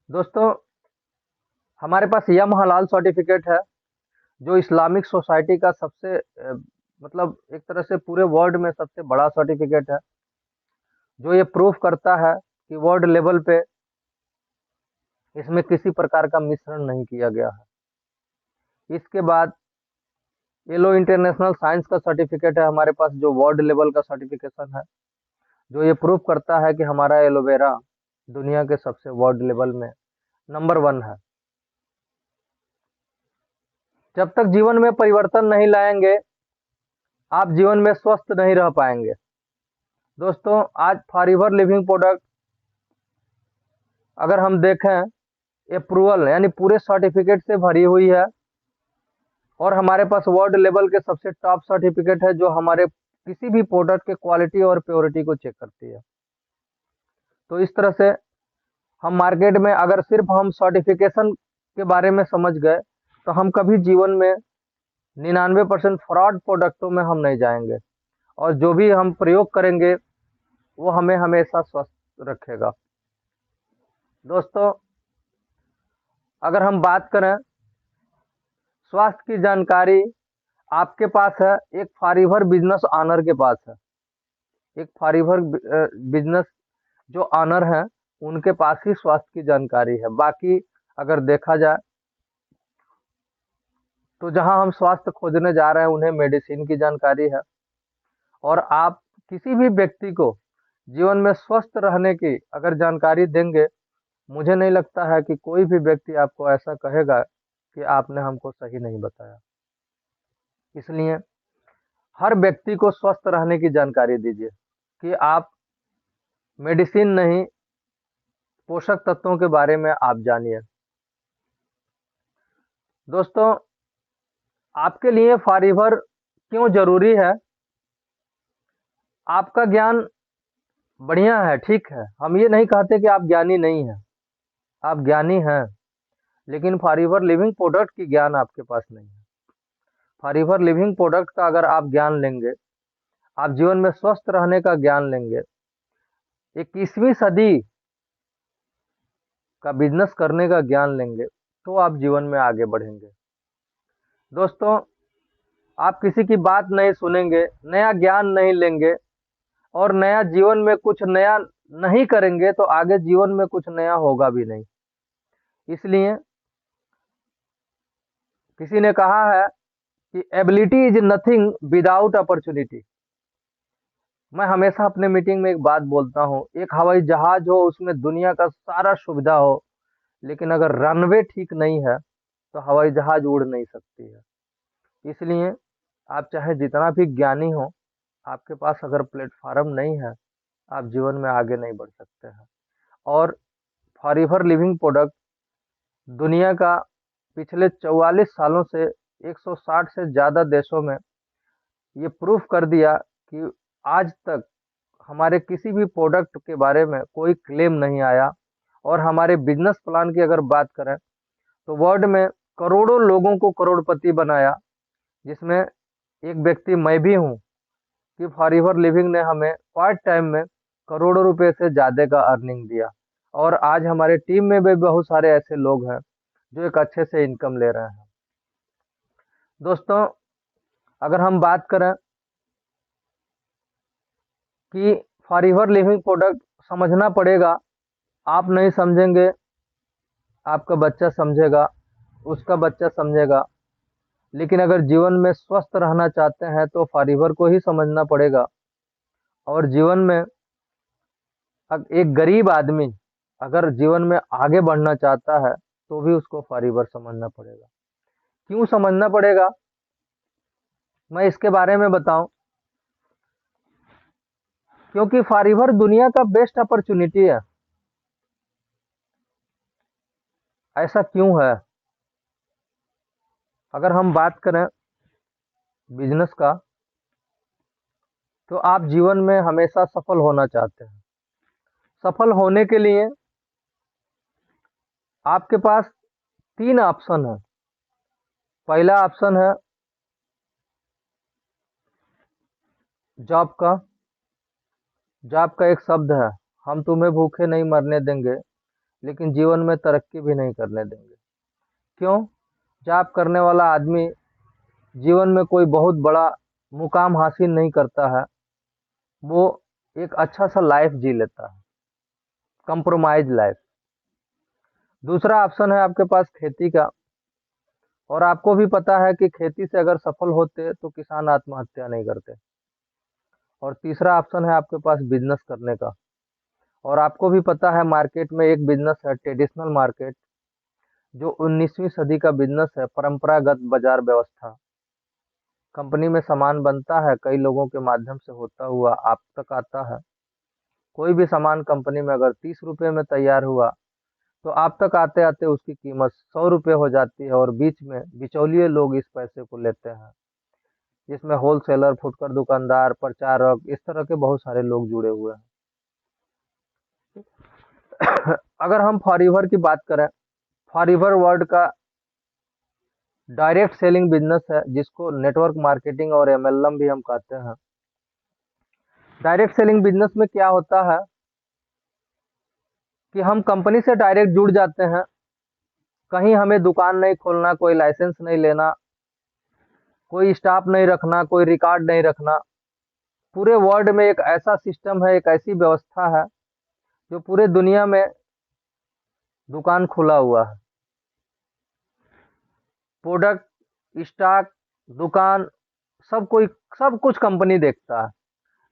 दोस्तों, हमारे पास यम हलाल सर्टिफिकेट है जो इस्लामिक सोसाइटी का सबसे मतलब एक तरह से पूरे वर्ल्ड में सबसे बड़ा सर्टिफिकेट है जो ये प्रूफ करता है कि वर्ल्ड लेवल पे इसमें किसी प्रकार का मिश्रण नहीं किया गया है। इसके बाद येलो इंटरनेशनल साइंस का सर्टिफिकेट है हमारे पास जो वर्ल्ड लेवल का सर्टिफिकेशन है जो ये प्रूफ करता है कि हमारा एलोवेरा दुनिया के सबसे वर्ल्ड लेवल में नंबर वन है। जब तक जीवन में परिवर्तन नहीं लाएंगे आप जीवन में स्वस्थ नहीं रह पाएंगे। दोस्तों, आज फॉरएवर लिविंग प्रोडक्ट अगर हम देखें अप्रूवल यानी पूरे सर्टिफिकेट से भरी हुई है और हमारे पास वर्ल्ड लेवल के सबसे टॉप सर्टिफिकेट है जो हमारे किसी भी प्रोडक्ट के क्वालिटी और प्योरिटी को चेक करती है। तो इस तरह से हम मार्केट में अगर सिर्फ हम सर्टिफिकेशन के बारे में समझ गए तो हम कभी जीवन में 99% फ्रॉड प्रोडक्टों में हम नहीं जाएंगे और जो भी हम प्रयोग करेंगे वो हमें हमेशा स्वस्थ रखेगा। दोस्तों, अगर हम बात करें स्वास्थ्य की जानकारी आपके पास है, एक फॉरएवर बिजनेस ऑनर के पास है। एक फॉरएवर बिजनेस जो ऑनर है उनके पास ही स्वास्थ्य की जानकारी है। बाकी अगर देखा जाए तो जहां हम स्वास्थ्य खोजने जा रहे हैं उन्हें मेडिसिन की जानकारी है। और आप किसी भी व्यक्ति को जीवन में स्वस्थ रहने की अगर जानकारी देंगे, मुझे नहीं लगता है कि कोई भी व्यक्ति आपको ऐसा कहेगा कि आपने हमको सही नहीं बताया। इसलिए हर व्यक्ति को स्वस्थ रहने की जानकारी दीजिए कि आप मेडिसिन नहीं, पोषक तत्वों के बारे में आप जानिए। दोस्तों, आपके लिए फॉरएवर क्यों जरूरी है? आपका ज्ञान बढ़िया है, ठीक है, हम ये नहीं कहते कि आप ज्ञानी नहीं हैं, आप ज्ञानी हैं, लेकिन फॉरएवर लिविंग प्रोडक्ट की ज्ञान आपके पास नहीं है। फॉरएवर लिविंग प्रोडक्ट का अगर आप ज्ञान लेंगे, आप जीवन में स्वस्थ रहने का ज्ञान लेंगे, 21वीं सदी का बिजनेस करने का ज्ञान लेंगे, तो आप जीवन में आगे बढ़ेंगे। दोस्तों, आप किसी की बात नहीं सुनेंगे, नया ज्ञान नहीं लेंगे और नया जीवन में कुछ नया नहीं करेंगे तो आगे जीवन में कुछ नया होगा भी नहीं। इसलिए किसी ने कहा है कि ability is nothing without opportunity. मैं हमेशा अपने मीटिंग में एक बात बोलता हूँ, एक हवाई जहाज हो उसमें दुनिया का सारा सुविधा हो, लेकिन अगर रनवे ठीक नहीं है तो हवाई जहाज उड़ नहीं सकती है। इसलिए आप चाहे जितना भी ज्ञानी हो, आपके पास अगर प्लेटफॉर्म नहीं है, आप जीवन में आगे नहीं बढ़ सकते हैं। और फॉरएवर लिविंग प्रोडक्ट दुनिया का पिछले 44 सालों से 160 से ज़्यादा देशों में ये प्रूफ कर दिया कि आज तक हमारे किसी भी प्रोडक्ट के बारे में कोई क्लेम नहीं आया। और हमारे बिजनेस प्लान की अगर बात करें तो वर्ल्ड में करोड़ों लोगों को करोड़पति बनाया, जिसमें एक व्यक्ति मैं भी हूँ कि फॉरएवर लिविंग ने हमें पार्ट टाइम में करोड़ों रुपए से ज़्यादा का अर्निंग दिया। और आज हमारे टीम में भी बहुत सारे ऐसे लोग हैं जो एक अच्छे से इनकम ले रहे हैं। दोस्तों, अगर हम बात करें कि फॉरएवर लिविंग प्रोडक्ट समझना पड़ेगा, आप नहीं समझेंगे, आपका बच्चा समझेगा, उसका बच्चा समझेगा। लेकिन अगर जीवन में स्वस्थ रहना चाहते हैं तो फॉरएवर को ही समझना पड़ेगा। और जीवन में एक गरीब आदमी अगर जीवन में आगे बढ़ना चाहता है तो भी उसको फॉरएवर समझना पड़ेगा। क्यों समझना पड़ेगा, मैं इसके बारे में बताऊं। क्योंकि फॉरएवर दुनिया का बेस्ट अपॉर्चुनिटी है। ऐसा क्यों है? अगर हम बात करें बिजनेस का, तो आप जीवन में हमेशा सफल होना चाहते हैं। सफल होने के लिए आपके पास तीन ऑप्शन है। पहला ऑप्शन है जॉब का। जॉब का एक शब्द है, हम तुम्हें भूखे नहीं मरने देंगे, लेकिन जीवन में तरक्की भी नहीं करने देंगे। क्यों? जॉब करने वाला आदमी जीवन में कोई बहुत बड़ा मुकाम हासिल नहीं करता है, वो एक अच्छा सा लाइफ जी लेता है, कंप्रोमाइज लाइफ। दूसरा ऑप्शन है आपके पास खेती का, और आपको भी पता है कि खेती से अगर सफल होते तो किसान आत्महत्या नहीं करते। और तीसरा ऑप्शन है आपके पास बिजनेस करने का, और आपको भी पता है मार्केट में एक बिजनेस है ट्रेडिशनल मार्केट, जो 19वीं सदी का बिजनेस है, परंपरागत बाजार व्यवस्था। कंपनी में सामान बनता है, कई लोगों के माध्यम से होता हुआ आप तक आता है। कोई भी सामान कंपनी में अगर 30 रुपए में तैयार हुआ, तो आप तक आते आते उसकी कीमत 100 रुपये हो जाती है, और बीच में बिचौलिए लोग इस पैसे को लेते हैं, जिसमें होलसेलर, फुटकर दुकानदार, प्रचारक, इस तरह के बहुत सारे लोग जुड़े हुए हैं। अगर हम फॉरएवर की बात करें, फॉरएवर वर्ल्ड का डायरेक्ट सेलिंग बिजनेस है, जिसको नेटवर्क मार्केटिंग और एमएलएम भी हम कहते हैं। डायरेक्ट सेलिंग बिजनेस में क्या होता है कि हम कंपनी से डायरेक्ट जुड़ जाते हैं, कहीं हमें दुकान नहीं खोलना, कोई लाइसेंस नहीं लेना, कोई स्टाफ नहीं रखना, कोई रिकॉर्ड नहीं रखना। पूरे वर्ल्ड में एक ऐसा सिस्टम है, एक ऐसी व्यवस्था है जो पूरे दुनिया में दुकान खुला हुआ है। प्रोडक्ट, स्टॉक, दुकान, सब कुछ कंपनी देखता है।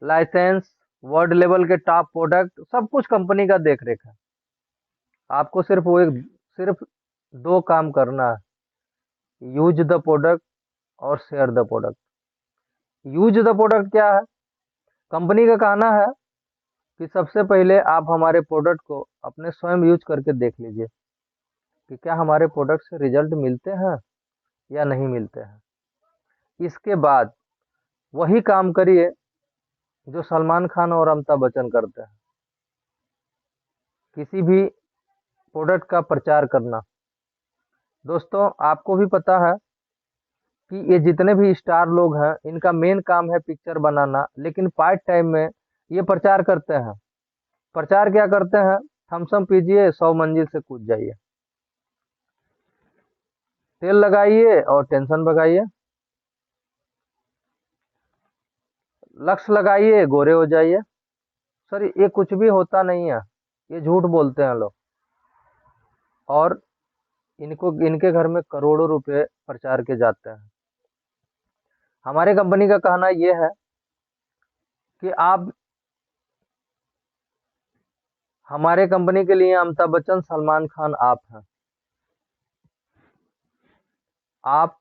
लाइसेंस, वर्ल्ड लेवल के टॉप प्रोडक्ट, सब कुछ कंपनी का देख रेख है। आपको सिर्फ दो काम करना है, यूज द प्रोडक्ट और share the product. Use the product क्या है? कंपनी का कहना है कि सबसे पहले आप हमारे प्रोडक्ट को अपने स्वयं यूज करके देख लीजिए कि क्या हमारे प्रोडक्ट से रिजल्ट मिलते हैं या नहीं मिलते हैं। इसके बाद वही काम करिए जो सलमान खान और अमिताभ बच्चन करते हैं, किसी भी प्रोडक्ट का प्रचार करना। दोस्तों, आपको भी पता है कि ये जितने भी स्टार लोग हैं, इनका मेन काम है पिक्चर बनाना, लेकिन पार्ट टाइम में ये प्रचार करते हैं। प्रचार क्या करते हैं? थम्स अप पीजिए, 100 मंजिल से कूद जाइए, तेल लगाइए और टेंशन भगाइए, लक्ष्य लगाइए, गोरे हो जाइए। सर, ये कुछ भी होता नहीं है, ये झूठ बोलते हैं लोग। और इनके घर में करोड़ों रुपए प्रचार के जाते हैं। हमारे कंपनी का कहना यह है कि आप हमारे कंपनी के लिए अमिताभ बच्चन, सलमान खान आप हैं। आप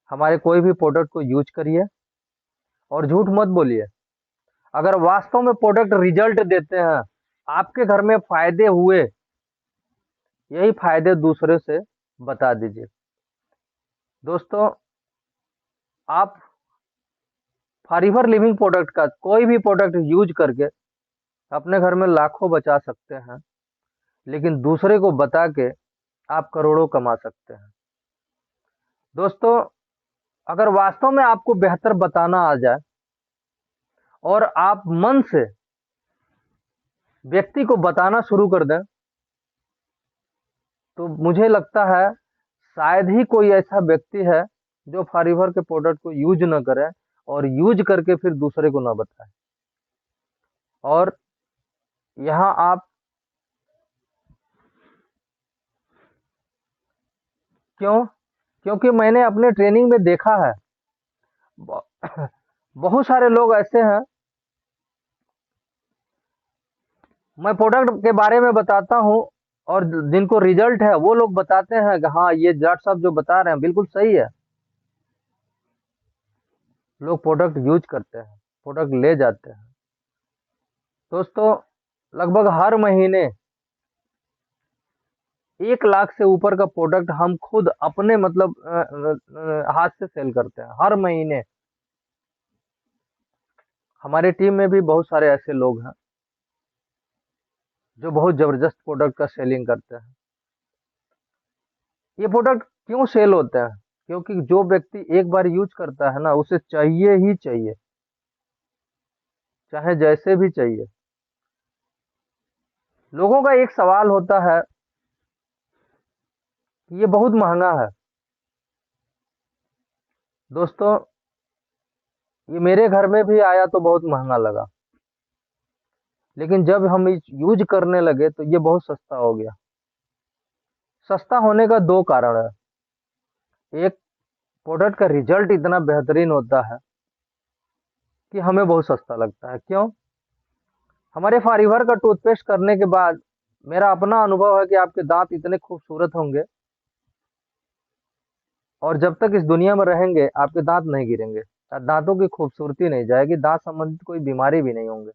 हमारे कोई भी प्रोडक्ट को यूज करिए और झूठ मत बोलिए। अगर वास्तव में प्रोडक्ट रिजल्ट देते हैं, आपके घर में फायदे हुए, यही फायदे दूसरे से बता दीजिए। दोस्तों, आप फॉरएवर लिविंग प्रोडक्ट का कोई भी प्रोडक्ट यूज करके अपने घर में लाखों बचा सकते हैं, लेकिन दूसरे को बता के आप करोड़ों कमा सकते हैं। दोस्तों, अगर वास्तव में आपको बेहतर बताना आ जाए और आप मन से व्यक्ति को बताना शुरू कर दें, तो मुझे लगता है शायद ही कोई ऐसा व्यक्ति है जो फॉरएवर के प्रोडक्ट को यूज न करे और यूज करके फिर दूसरे को ना बताए। और यहाँ आप क्यों? क्योंकि मैंने अपने ट्रेनिंग में देखा है, ब- बहुत सारे लोग ऐसे हैं, मैं प्रोडक्ट के बारे में बताता हूँ और जिनको रिजल्ट है वो लोग बताते हैं कि हाँ, ये डॉक्टर साहब जो बता रहे हैं बिल्कुल सही है। लोग प्रोडक्ट यूज करते हैं, प्रोडक्ट ले जाते हैं। दोस्तों, लगभग हर महीने 1 लाख से ऊपर का प्रोडक्ट हम खुद अपने मतलब हाथ से सेल करते हैं हर महीने। हमारे टीम में भी बहुत सारे ऐसे लोग हैं जो बहुत जबरदस्त प्रोडक्ट का सेलिंग करते हैं। ये प्रोडक्ट क्यों सेल होते हैं? क्योंकि जो व्यक्ति एक बार यूज करता है ना, उसे चाहिए ही चाहिए, चाहे जैसे भी चाहिए। लोगों का एक सवाल होता है कि ये बहुत महंगा है। दोस्तों, ये मेरे घर में भी आया तो बहुत महंगा लगा, लेकिन जब हम यूज करने लगे तो ये बहुत सस्ता हो गया। सस्ता होने का दो कारण है। एक, प्रोडक्ट का रिजल्ट इतना बेहतरीन होता है कि हमें बहुत सस्ता लगता है। क्यों? हमारे फारीवर का टूथपेस्ट करने के बाद मेरा अपना अनुभव है कि आपके दांत इतने खूबसूरत होंगे, और जब तक इस दुनिया में रहेंगे आपके दांत नहीं गिरेंगे, दांतों की खूबसूरती नहीं जाएगी, दांत संबंधित कोई बीमारी भी नहीं होंगे।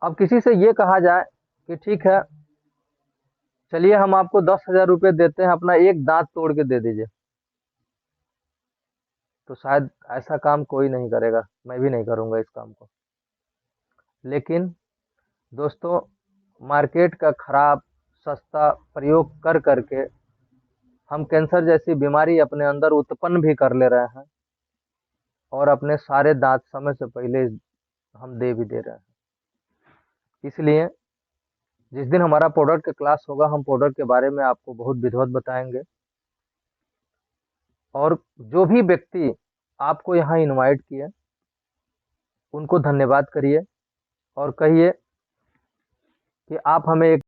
अब किसी से ये कहा जाए कि ठीक है, चलिए हम आपको 10,000 रुपये देते हैं, अपना एक दांत तोड़ के दे दीजिए, तो शायद ऐसा काम कोई नहीं करेगा, मैं भी नहीं करूंगा इस काम को। लेकिन दोस्तों, मार्केट का खराब सस्ता प्रयोग कर करके हम कैंसर जैसी बीमारी अपने अंदर उत्पन्न भी कर ले रहे हैं, और अपने सारे दांत समय से पहले हम दे भी दे रहे हैं। इसलिए जिस दिन हमारा प्रोडक्ट का क्लास होगा, हम प्रोडक्ट के बारे में आपको बहुत विधिवत बताएंगे। और जो भी व्यक्ति आपको यहाँ इनवाइट किए, उनको धन्यवाद करिए और कहिए कि आप हमें एक